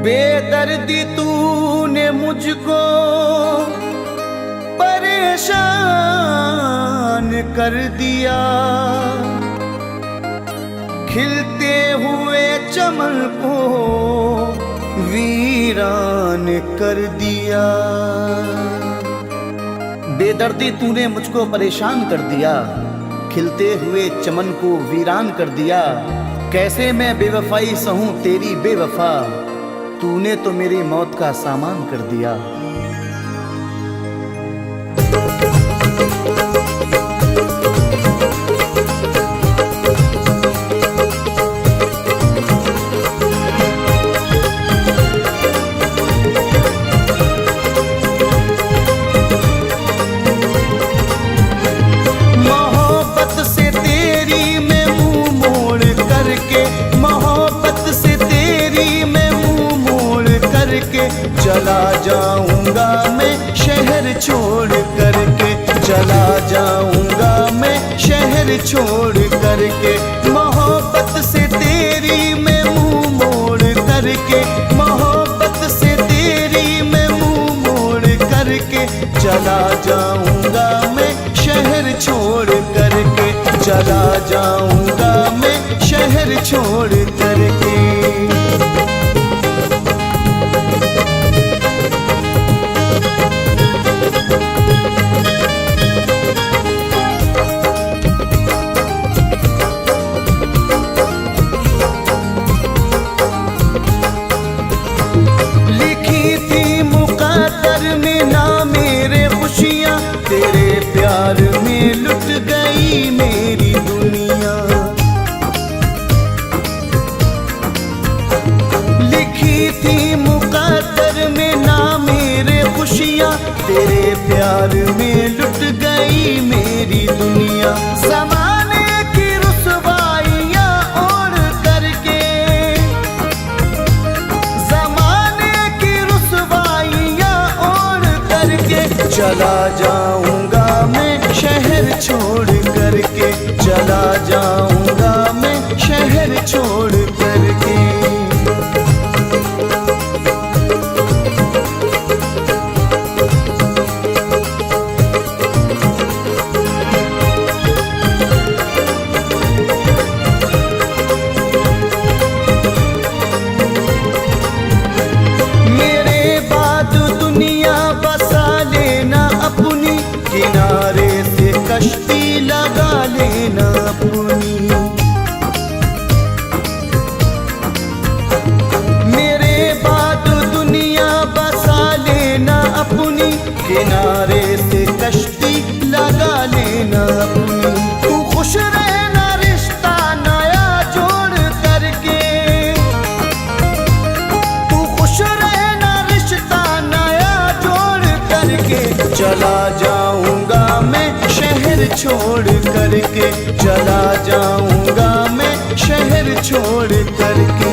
बेदर्दी तूने मुझको परेशान कर दिया, खिलते हुए चमन को वीरान कर दिया। बेदर्दी तूने मुझको परेशान कर दिया, खिलते हुए चमन को वीरान कर दिया। कैसे मैं बेवफाई सहूं तेरी बेवफा, तूने तो मेरी मौत का सामान कर दिया। मोहब्बत से तेरी मैं मुंह मोड़ करके, मोहब्बत से तेरी मैं करके चला जाऊंगा मैं शहर छोड़ करके, चला जाऊंगा मैं शहर छोड़ करके। मोहब्बत से तेरी मैं मुंह मोड़ करके, मोहब्बत से तेरी मैं मुंह मोड़ करके चला जाऊंगा मैं शहर छोड़ करके, चला जाऊंगा मैं शहर छोड़ करके। तेरे प्यार में लुट गई मेरी दुनिया, लिखी थी मुकद्दर में ना मेरे खुशियाँ, तेरे प्यार में लुट गई मेरी दुनिया। ज़माने की रुसवाइयाँ ओढ़ करके, ज़माने की रुसवाइयाँ ओढ़ करके चला जाऊंगा मैं शहर छोड़ करके, चला जाऊंगा मैं शहर छोड़ करके। मेरे बाद दुनिया बसा लेना अपनी, किनारे से कश्ती लगा लेना अपनी। मेरे बाद दुनिया बसा लेना अपनी, किनारे से कश्ती लगा लेना अपनी। तू खुश रहना रिश्ता नया जोड़ करके, तू खुश रहना रिश्ता नया जोड़ करके चला जाऊंगा मैं शहर छोड़ करके, चला जाऊंगा मैं शहर छोड़ करके।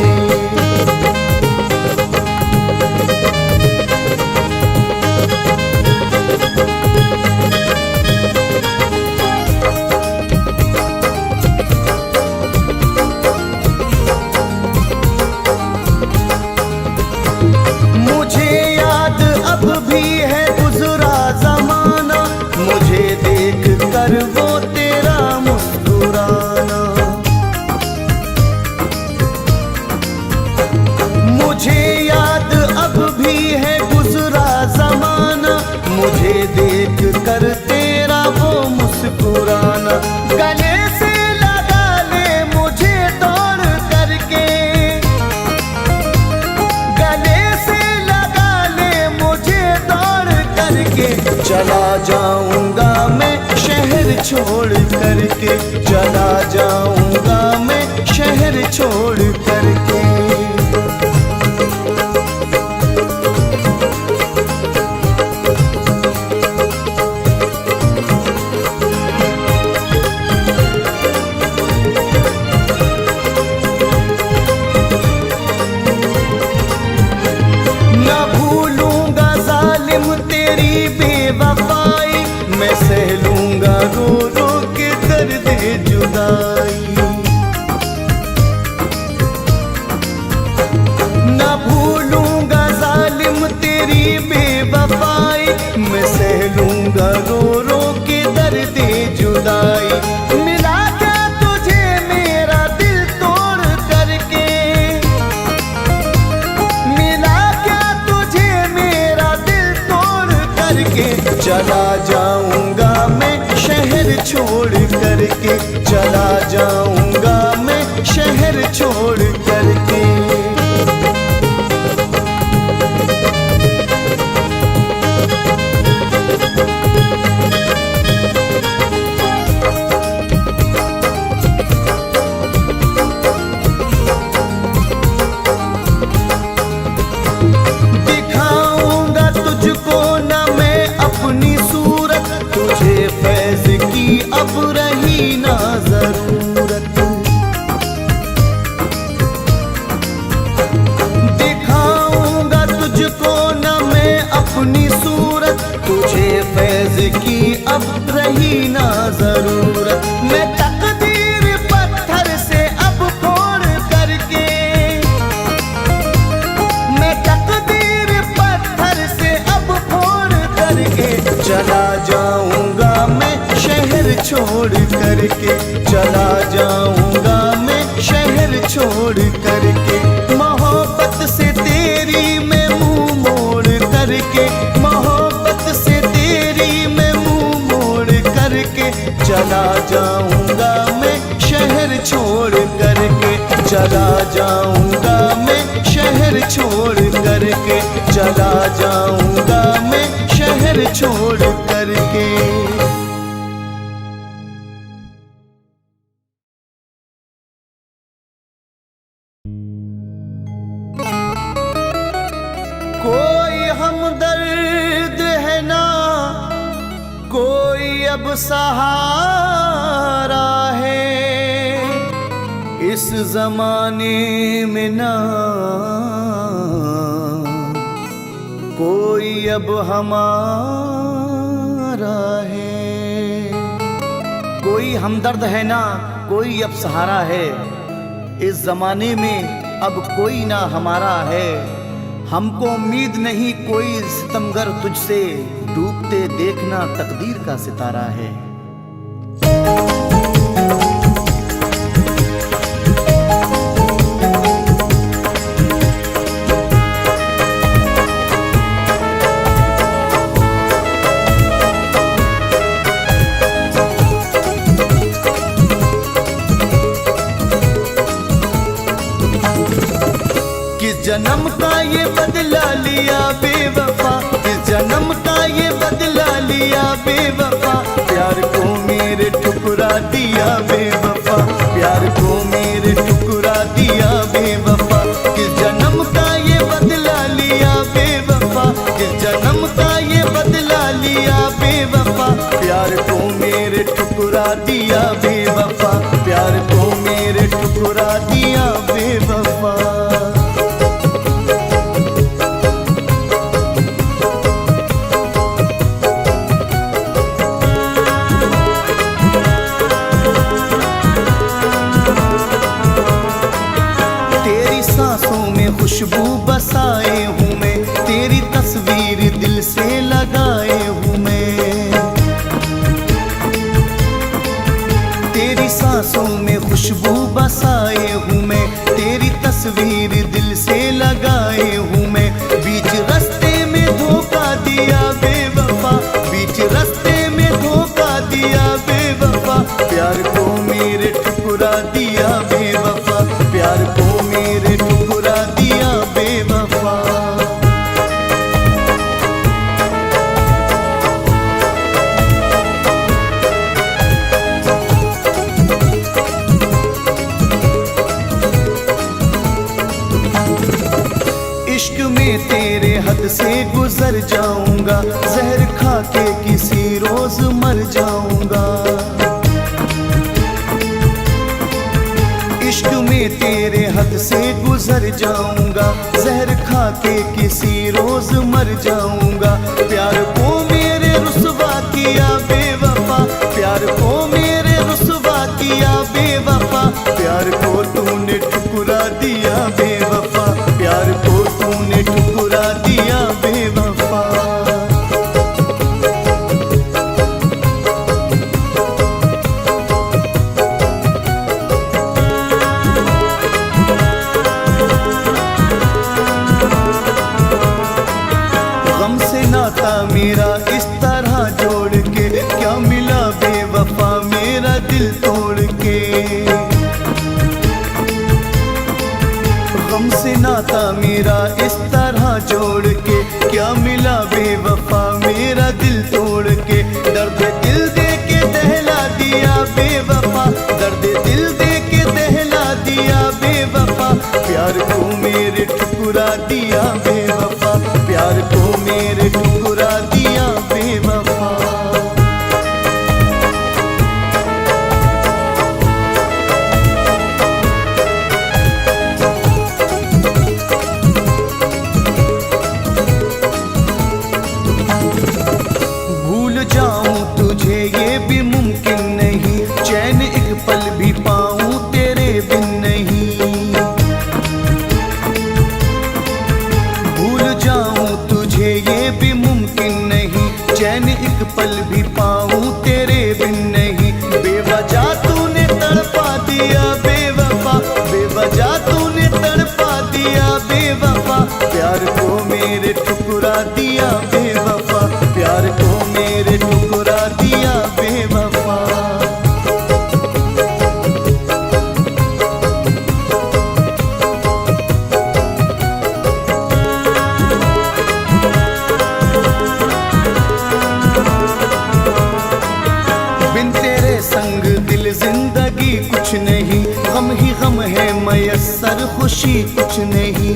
मुझे याद अब भी है गुजरा ज़माना, मुझे देख कर वो तेरा मुस्कुराना। मुझे याद अब भी है गुजरा ज़माना, मुझे देख कर तेरा वो मुस्कुराना। गले से लगा ले मुझे तोड़ करके, गले से लगा ले मुझे तोड़ करके चला जाऊंगा मैं शहर छोड़ करके, चला जाऊंगा मैं शहर छोड़ करके। न भूलूंगा जालिम तेरी बेवफाई, मैं सह लूंगा रो रो के दर्द जुदाई। अब रही ना जरूरत। दिखाऊंगा तुझको न मैं अपनी सूरत, तुझे फैज की अब रही ना जरूरत। मैं तकदीर पत्थर से अब फोड़ करके, मैं तकदीर पत्थर से अब फोड़ करके चला जाऊंगा मैं शहर छोड़ करके, चला जाऊंगा मैं शहर छोड़ करके। मोहब्बत से तेरी मैं मुंह मोड़ करके, मोहब्बत से तेरी मैं मुंह मोड़ करके चला जाऊंगा मैं शहर छोड़ करके, चला जाऊंगा मैं शहर छोड़ करके, चला जाऊंगा मैं शहर छोड़ करके। कोई हमदर्द है ना, कोई अब सहारा है, इस जमाने में ना कोई अब हमारा है। कोई हमदर्द है ना, कोई अब सहारा है, इस जमाने में अब कोई ना हमारा है। हमको उम्मीद नहीं कोई सितमगर तुझसे, डूबते देखना तकदीर का सितारा है। किस जन्म का ये बदला लिया बेवफा, किस जन्म का ये बदला लिया बेवफा, प्यार को मेरे ठुकरा दिया बेवफा, प्यार को मेरे ठुकरा दिया बेवफा। किस जन्म का ये बदला लिया बेवफा, किस जन्म का ये बदला लिया बेवफा, प्यार को मेरे ठुकरा दिया बेवफा, प्यार को मेरे ठुकरा दिया बेवफा। खुशबू बसाए हूँ मैं, तेरी तस्वीर दिल से लगाए हूँ मैं, तेरी सांसों में खुशबू बसाए हूँ मैं, तेरी तस्वीर दिल से लगाए हूँ मैं। बीच रास्ते में धोखा दिया बेवफा, बीच रास्ते में धोखा दिया बेवफा, प्यार को मेरे ठुकरा दिया बेवफा, प्यार को मेरे ठुकरा दिया बेवफा। इश्क में तेरे हद से गुजर जाऊंगा, जहर खा के किसी रोज मर जाऊंगा। इश्क में तेरे हद से गुजर जाऊंगा, जहर खा के किसी रोज मर जाऊंगा। प्यार को मेरे रुसवा किया बेवफा, प्यार को मेरे रुसवा किया बेवफा, प्यार को तूने ठुकरा दिया बेवफा, प्यार को तूने ठुकरा दिया बेवफा। मेरा इस तरह जोड़ के क्या मिला बेवफा मेरा दिल तोड़ के। गम से नाता मेरा इस तरह जोड़ के क्या मिला बेवफा मेरा दिल तोड़ के। दर्द दिल दे के दहला दिया बेवफा, दर्द दिल दे के दहला दिया बेवफा, प्यार को मेरे ठुकरा दिया बेवफा, प्यार को मेरे ठुकरा दिया बेवफा। भी मुमकिन नहीं, चैन एक पल भी पाऊं तेरे बिन नहीं। भूल जाऊं तुझे ये भी मुमकिन नहीं, चैन एक पल भी पाऊं तेरे बिन नहीं। बेवजह तूने तड़पा दिया बेवफा, बेवजह तूने तड़पा दिया बेवफा। प्यार को मेरे ठुकरा दिया बेवफा, प्यार को मेरे ठुकरा दिया बेवफा। बिन तेरे संग दिल जिंदगी कुछ नहीं, गम ही गम है मयस्सर खुशी कुछ नहीं।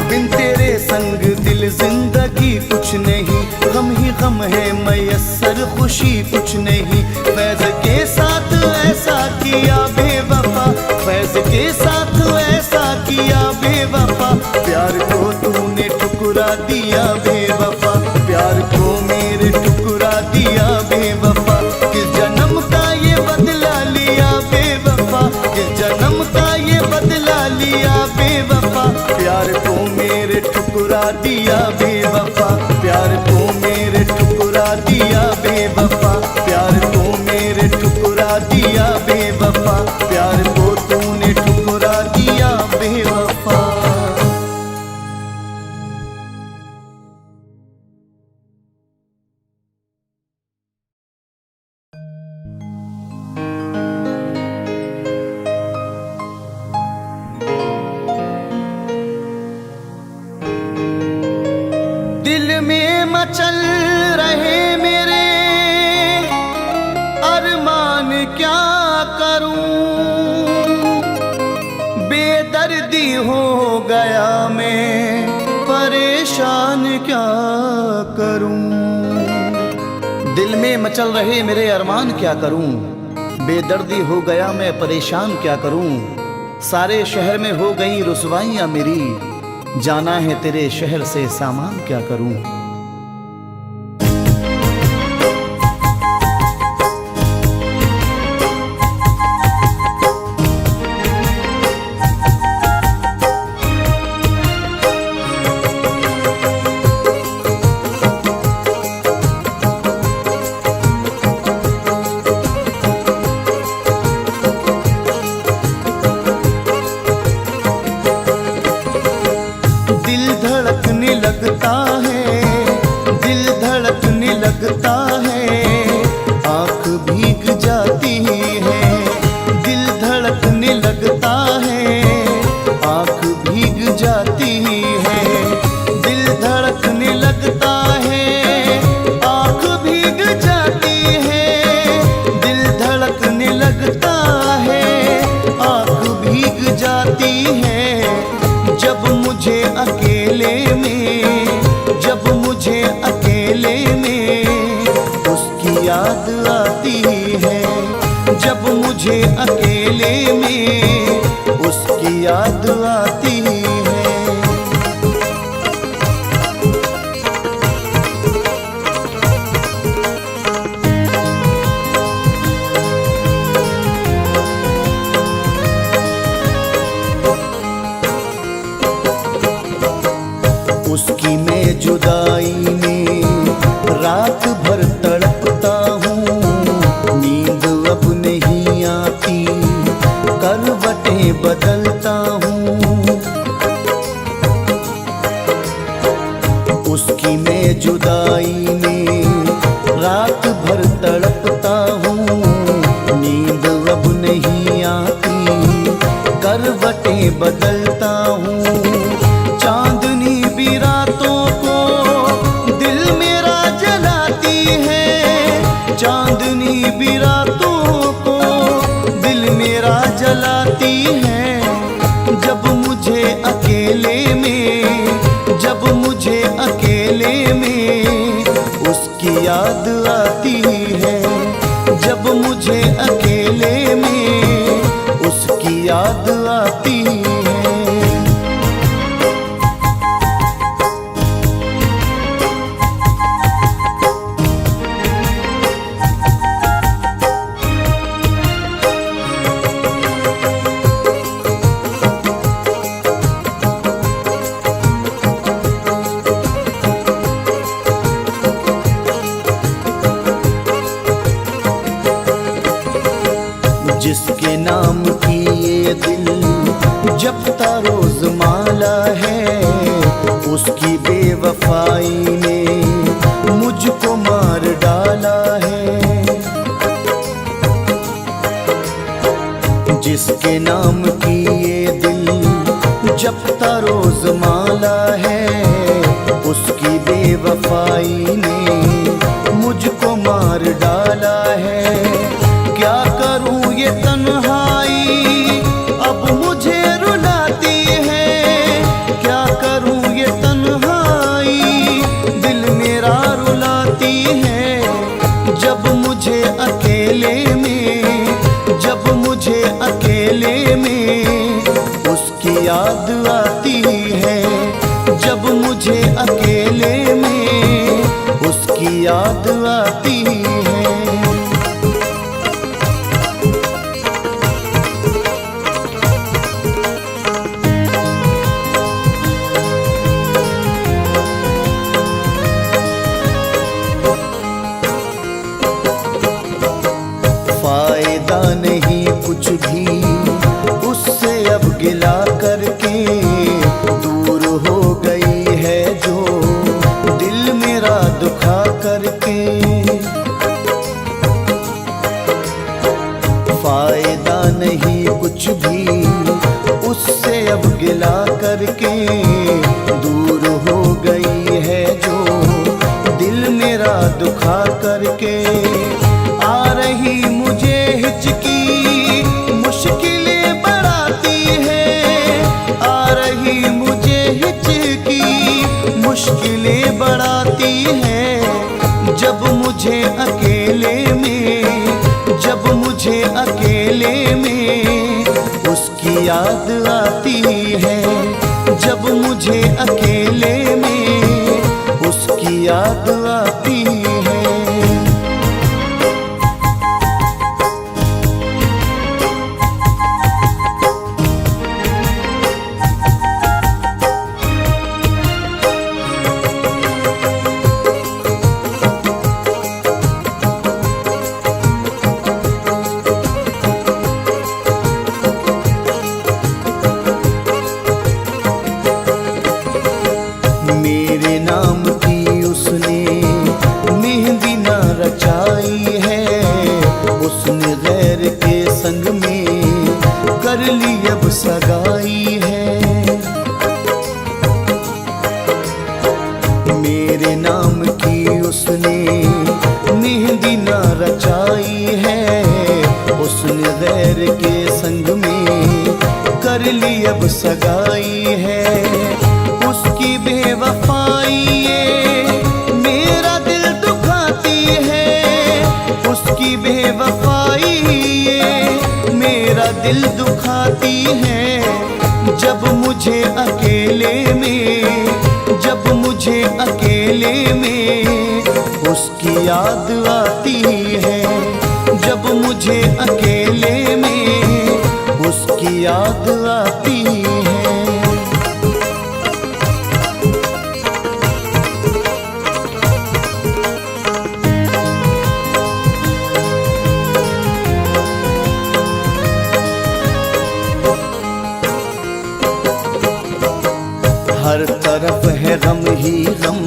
बिन तेरे संग दिल जिंदगी कुछ नहीं, गम ही गम है मयस्सर खुशी कुछ नहीं। फैज के साथ ऐसा किया बेवफा, फैज के साथ ऐसा किया बेवफा। प्यार को तूने ठुकरा दिया बेवफा, प्यार को मेरे ठुकरा दिया बेवफा। किस जन्म का ये बदला लिया बेवफा, किस जन्म का ये बदला लिया बेवफा। प्यार को मेरे ठुकरा दिया बेवफा, प्यार को मेरे ठुकरा दिया बेवफा। प्यार को मेरे ठुकरा दिया बेवफा, प्यार को तूने ठुकरा दिया बेवफा। दिल में मचल रहे मेरे अरमान क्या करूं, बेदर्दी हो गया मैं परेशान क्या करूं। दिल में मचल रहे मेरे अरमान क्या करूं, बेदर्दी हो गया मैं परेशान क्या करूं। सारे शहर में हो गई रुसवाइयां मेरी, जाना है तेरे शहर से सामान क्या करूं। लगता है, दिल धड़कने लगता है, आँख भीग जाती है। दिल धड़कने लगता है, आँख भीग जाती है। दिल धड़कने लगता है, आँख भीग जाती है। दिल धड़कने लगता है, आँख भीग जाती है। जब मुझे अकेले में, जब मुझे अकेले में उसकी याद आती है। जब मुझे अकेले में उसकी याद आती है। उसकी मैं जुदाई में रात भर तड़पता हूँ, नींद अब नहीं आती, करवटें बदलता हूँ। उसकी मैं जुदाई में रात भर तड़पता हूँ, नींद अब नहीं आती, करवटें बदलता हूँ। चांदनी भी रातों को दिल मेरा जलाती है। चांदनी भी रातों को दिल मेरा जलाती है। जब मुझे अकेले में, जब मुझे अकेले में उसकी याद आती है। जब मुझे अकेले में उसकी याद आती है। जिसके नाम की ये दिल जपता रोज माला है, उसकी बेवफाई ने मुझको मार डाला है। जिसके नाम की ये दिल जपता रोज माला है, उसकी बेवफाई ने मुझको मार डाला है। क्या करूं ये तन्हाई अब मुझे रुलाती है, क्या करूं ये तन्हाई दिल मेरा रुलाती है। जब मुझे अकेले में, जब मुझे अकेले में उसकी याद आती है, जब मुझे अकेले में उसकी याद आती है। फायदा नहीं कुछ भी उससे अब गिला करके, दूर हो गई है जो दिल मेरा दुखा करके। फायदा नहीं कुछ भी उससे अब गिला करके, दूर हो गई है जो दिल मेरा दुखा करके। आ रही मुझे हिचकी मुश्किलें बढ़ाती है, आ रही मुझे हिचकी मुश्किलें बढ़ाती है। जब मुझे अकेले में, जब मुझे अकेले में उसकी याद आती है, जब मुझे अकेले में उसकी याद आती है। मेरे नाम की उसने मेहंदी ना रचाई है, उसने गैर के संग में कर ली अब सगाई है। मेरे नाम की उसने मेहंदी ना रचाई है, उसने गैर के संग में कर ली अब सगाई है। उसकी बेवफाई ये मेरा दिल दुखाती है, उसकी बेवफाई ये मेरा दिल दुखाती है। जब मुझे अकेले में, जब मुझे अकेले में उसकी याद आती है, जब मुझे अकेले में उसकी याद आती है। हर तरफ है गम ही गम,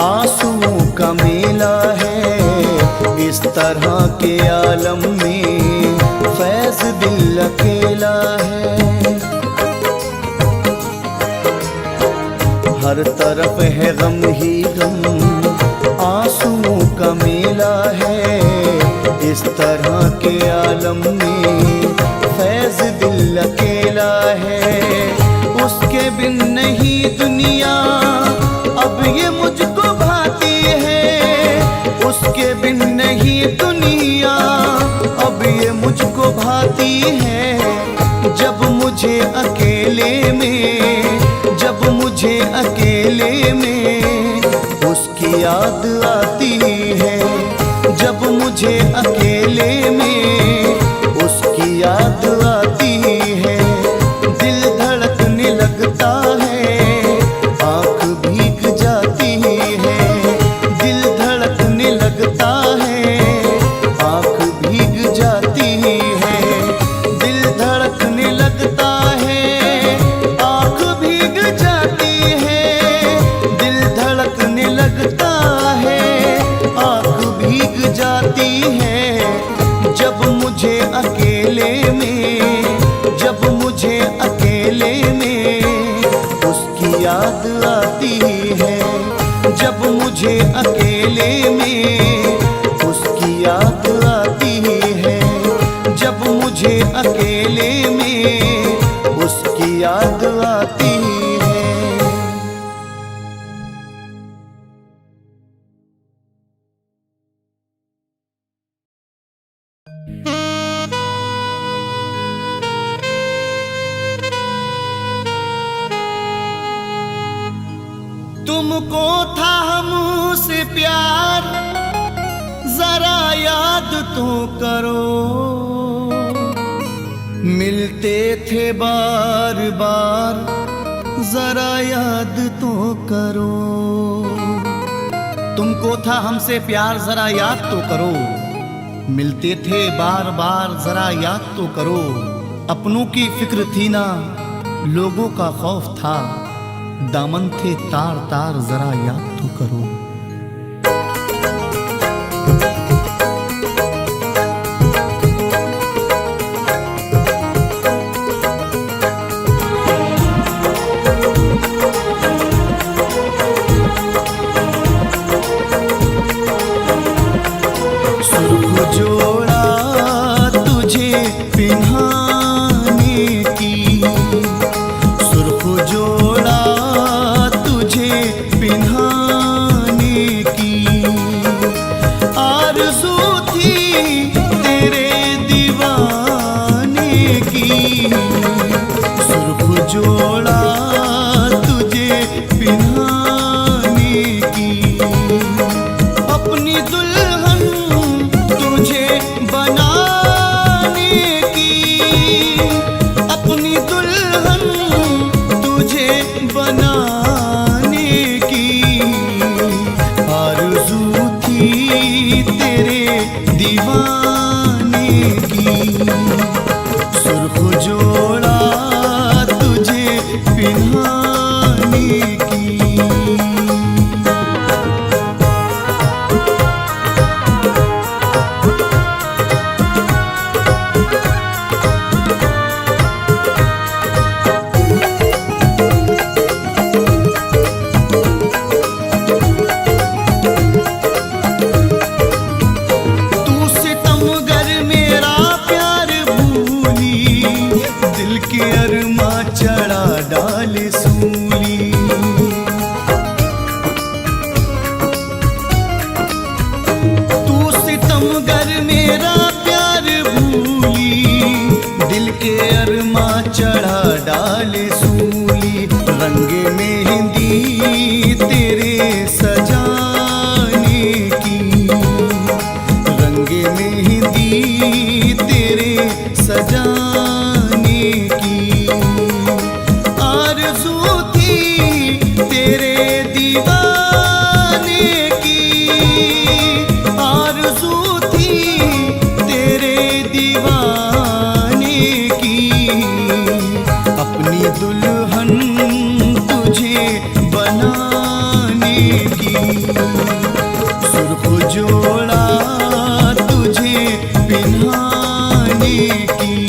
आंसुओं का मेला है। इस तरह के आलम में फैज दिल अकेला है। हर तरफ है गम ही गम, आंसुओं का मेला है। इस तरह के आलम में फैज दिल अकेला है। उसके बिन नहीं दुनिया अब ये मुझको भाती है, उसके बिन नहीं दुनिया अब ये मुझको भाती है। जब मुझे अकेले में, जब मुझे अकेले में उसकी याद आती है, जब मुझे अकेले में उसकी याद आती है। दिल धड़कने लगता है, आँख भीग जाती है। दिल धड़कने लगता है, आँख भीग जाती है। आती है जब मुझे अकेले में, जब मुझे अकेले में उसकी याद आती है। जब मुझे अकेले में उसकी याद आती है, जब मुझे अकेले में उसकी याद आती है। तुमको था हमसे प्यार, जरा याद तो करो, मिलते थे बार बार, जरा याद तो करो। तुमको था हमसे प्यार, जरा याद तो करो, मिलते थे बार बार, जरा याद तो करो। अपनों की फिक्र थी ना, लोगों का खौफ था, दामन थे तार तार, जरा याद तो करो। सुर्ख जोड़ा तुझे पिन्हाने की, सुर्ख जोड़ा तुझे पिन्हाने की, आरज़ू थी तेरे दीवाने की। सुर्ख जोड़ा तुझे पिन्हाने की, अपनी दुल्हन तुझे बनाने की, अपनी दुल्हन तुझे बनाने की, आरज़ू थी तेरे दीवाने की। सुर्ख जोड़ा तुझे पिन्हाने की। चढ़ा डाल सूली, तू सितमगर मेरा प्यार भूली, दिल के अरमा चढ़ा डाल सूली। रंग मेहंदी तेरे सजाने की, रंग मेहंदी तेरे सजाने की, आरज़ू थी तेरे दीवाने की, आरज़ू थी तेरे दीवाने की। अपनी दुल्हन तुझे बनाने की, सुर्ख जोड़ा तुझे पिन्हाने की।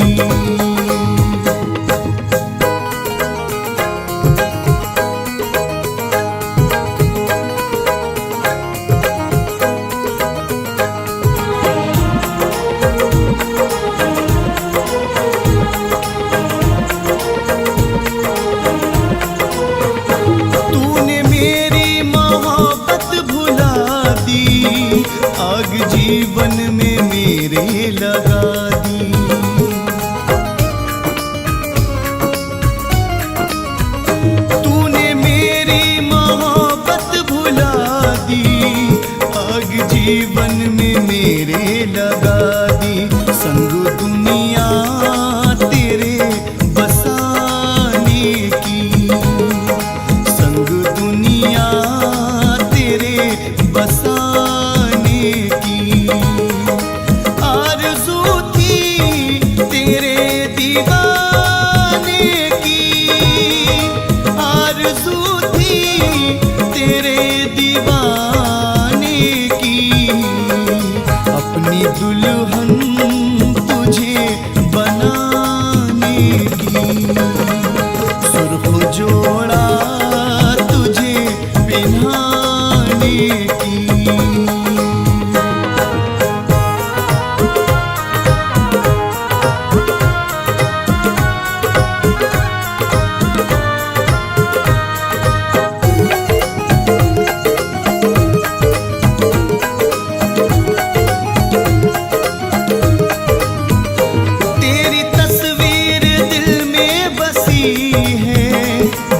आग जीवन में मेरे लगा दी, तूने मेरी मोहब्बत भुला दी, आग जीवन में मेरे लगा दी। संग दुनिया तेरे बसाने की, संग दुनिया तेरे बसाने की, आरज़ू थी तेरे दीवाने की, आरज़ू थी तेरे दीवाने की। अपनी दुल्हन तुझे बनाने की, सुर्ख जोड़ा तुझे पहनाने की।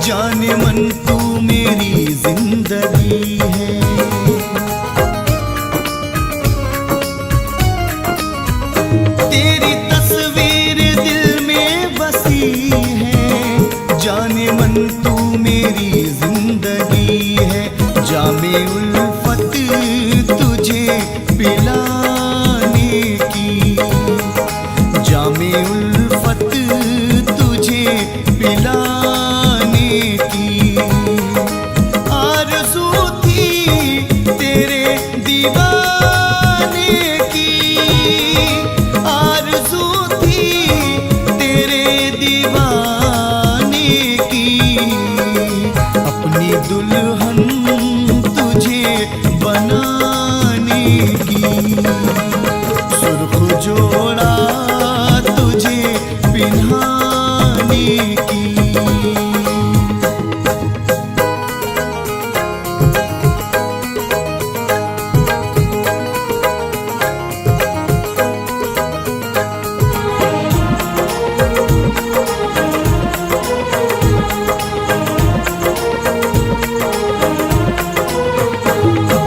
जाने मन तू मेरी जिंदगी है, तेरी तस्वीर दिल में बसी है। जाने मन तू मेरी जिंदगी है, जामे उल्फत तुझे पिलाने की, जामे उल्फत तुझे पिलाने की। आरज़ू थी तेरे दीवाने की, आरज़ू थी तेरे दीवाने की। अपनी दुल्हन तुझे बनाने की, सुर्ख जोड़ा तुझे पहनाने की।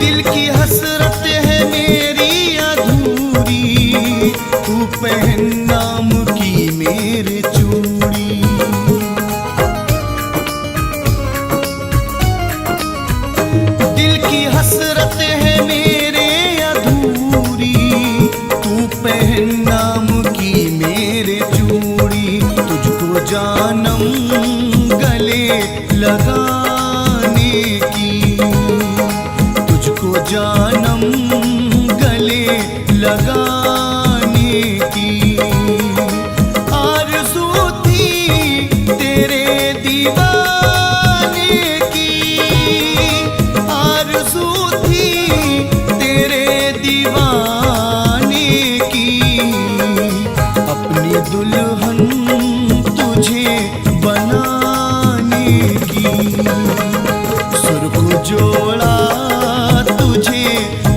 दिल की हसरत है मेरी अधूरी, तू पहन नाम की मेरे चूड़ी। दिल की हसरत है मेरे अधूरी, तू पहन नाम की मेरे चूड़ी। तुझको जानम गले लगाने की, तुझको जानम गले लगाने की। आरज़ू थी तेरे दीवाने की, आरज़ू थी तेरे दीवाने की। अपनी दुल्हन तुझे बनाने की, सुर्ख जोड़ा तुझे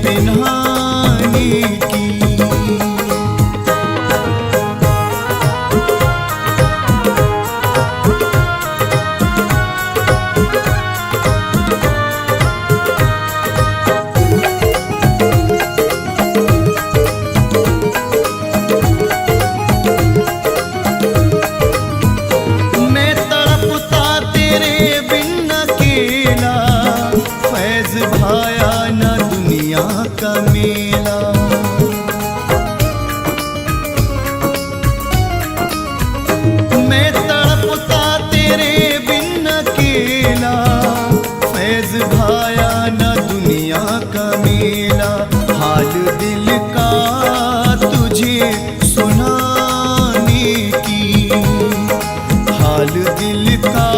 पहनाने की। मैं तड़पता तेरे बिन अकेला, फैज़ भाया न दुनिया का मेला। मैं तड़पता तेरे बिन अकेला, फैज़ भाया न दुनिया का मेला। हाल दिल का तुझे सुनाने की, हाल दिल का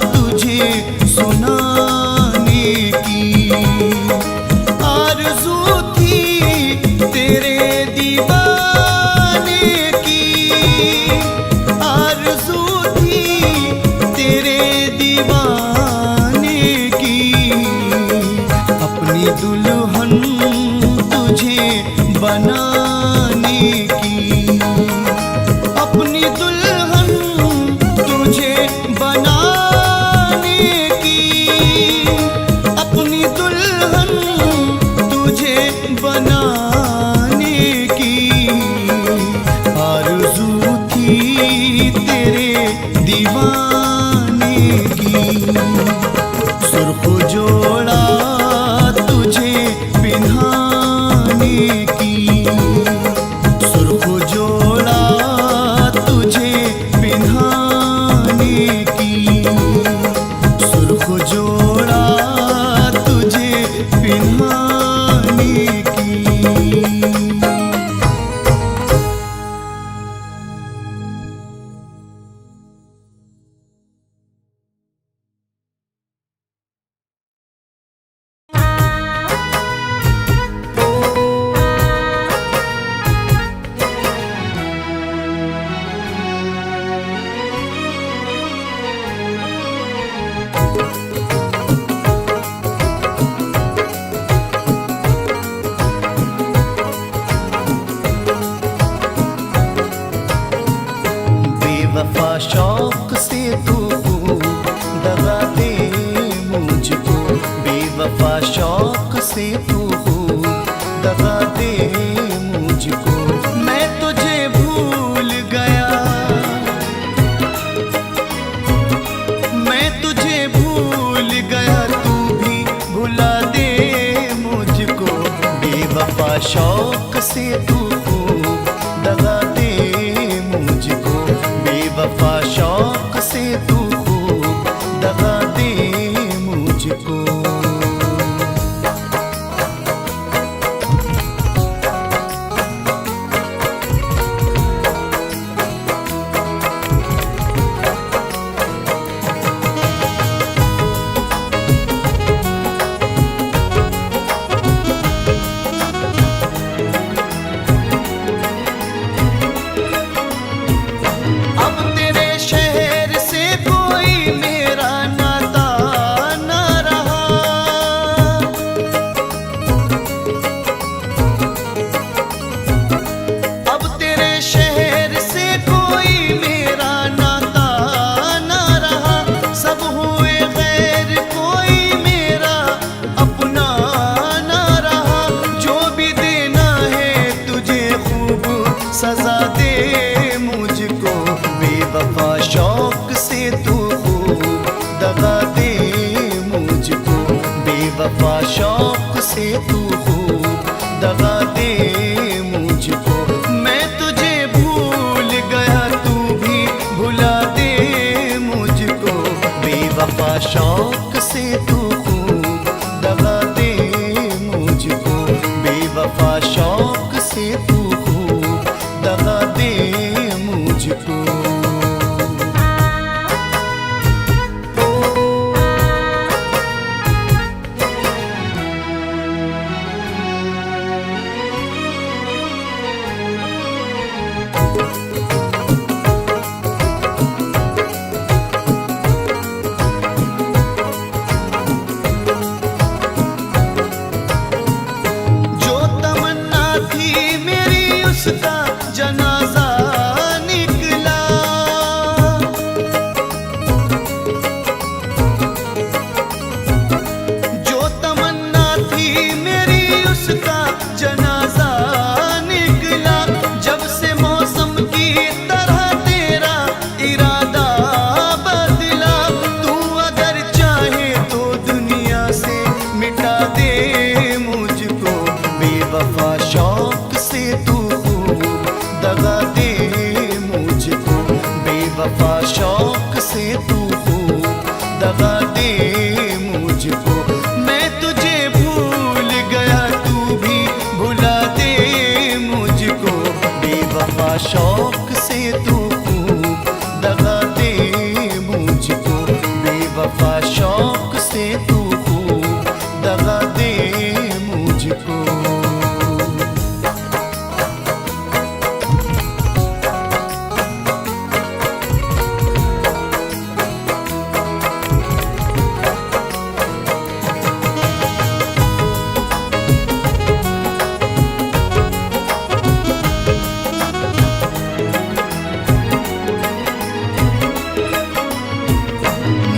तुझे सुनाने की। आरज़ू थी तेरे दीवाने की, आरज़ू थी तेरे दीवाने की। अपनी दुल्हन तुझे बनाने की, अपनी दुल्हन तुझे बनाने की, अपनी दुल्हन तुझे बनाने से तू दगा दे मुझको। मैं तुझे भूल गया, मैं तुझे भूल गया, तू भी भुला दे मुझको। बेवफा शौक से तू दगा दे मुझको, बेवफा शौक से तू दगा दे मुझको। सजा दे मुझको, बेवफा शौक से तू दगा दे मुझको, बेवफा शौक से तू दगा दे मुझको। मैं तुझे भूल गया, तू भी भुला दे मुझको, बेवफा शौक से तू दगा दे मुझको, बेवफा शौक से तू दगा दे मुझको। जो तमन्ना थी मेरी उसका जनाजा निकला, जो तमन्ना थी मेरी उसका जनाजा निकला। जब से मौसम की तरह तेरा इरादा बदला, तू अगर चाहे तो दुनिया से मिटा दे मुझको, बेवफा शौक से तू दगा दे मुझको, बेवफा शौक से तू दगा दे मुझको। मैं तुझे भूल गया, तू भी भुला दे मुझको, बेवफा शौक से तू दगा दे मुझको, बेवफा शौक से तू दगा दे मुझको।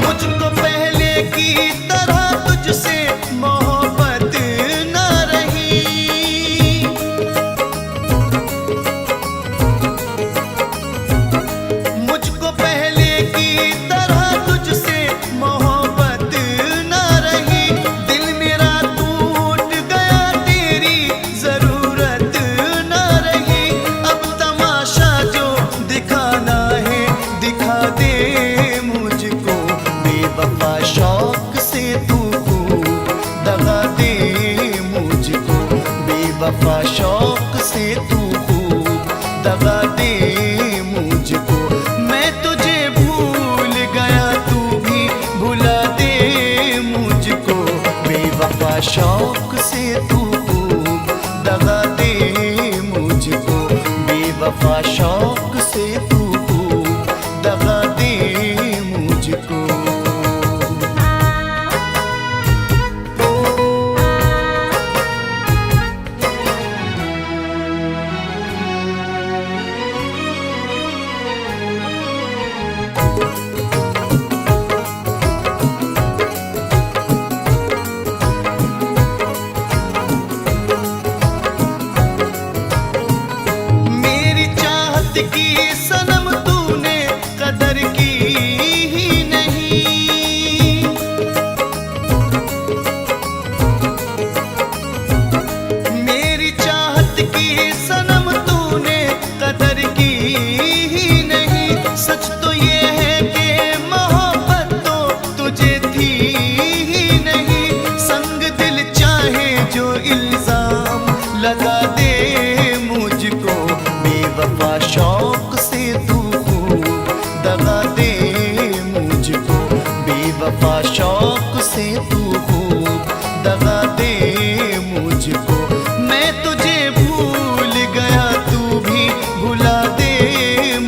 मुझको पहले की तरह तुझसे मोहब्बत न रही, मुझको पहले की तरह तुझसे मोहब्बत न रही। दिल मेरा टूट गया, तेरी जरूरत न रही। अब तमाशा जो दिखाना है दिखा दे मुझको, बेवफा शौक से तू दगा दे मुझको, बेवफा शौक से तू दगा दे मुझको। मैं तुझे भूल गया, तू भी भुला दे मुझको, बेवफा शौक से तू दगा दे मुझको, बेवफा शौक से तू दगा दे मुझको। की सनम तूने कदर की ही नहीं। मेरी चाहत की सनम तूने कदर की ही नहीं। सच तो ये है कि मोहब्बत तो तुझे थी ही नहीं। संग दिल चाहे जो इल्जाम लगा दे मुझको, बेवफा शौक से तू दगा दे मुझको, बेवफा शौक से तू दगा दे मुझको। मैं तुझे भूल गया तू भी भुला दे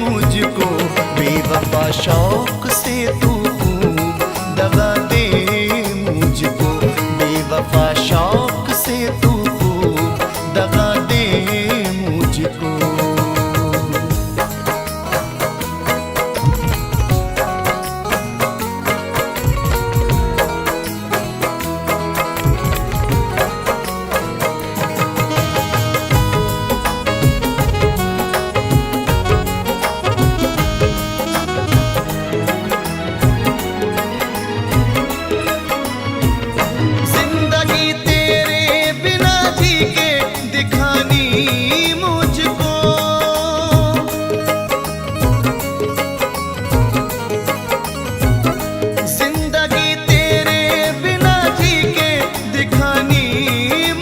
मुझको, बेवफा शौक से तू दगा दे मुझको, बेवफा शौक से तू दगा दे मुझको। जिंदगी तेरे बिना जी के दिखानी मुझको, जिंदगी तेरे बिना जी के दिखानी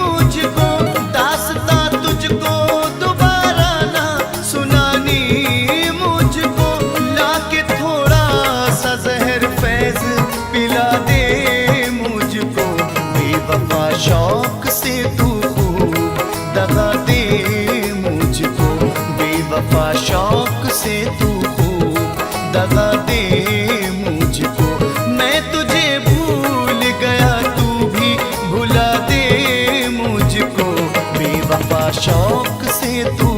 मुझको। दास्तां तुझको दोबारा ना सुनानी मुझको, लाके थोड़ा सा जहर फैज पिला दे मुझको, बेवफा शौक से तू दगा दे मुझको, बेवफा शौक से तू दगा दे मुझको। मैं तुझे भूल गया तू भी भुला दे मुझको, बेवफा शौक से तू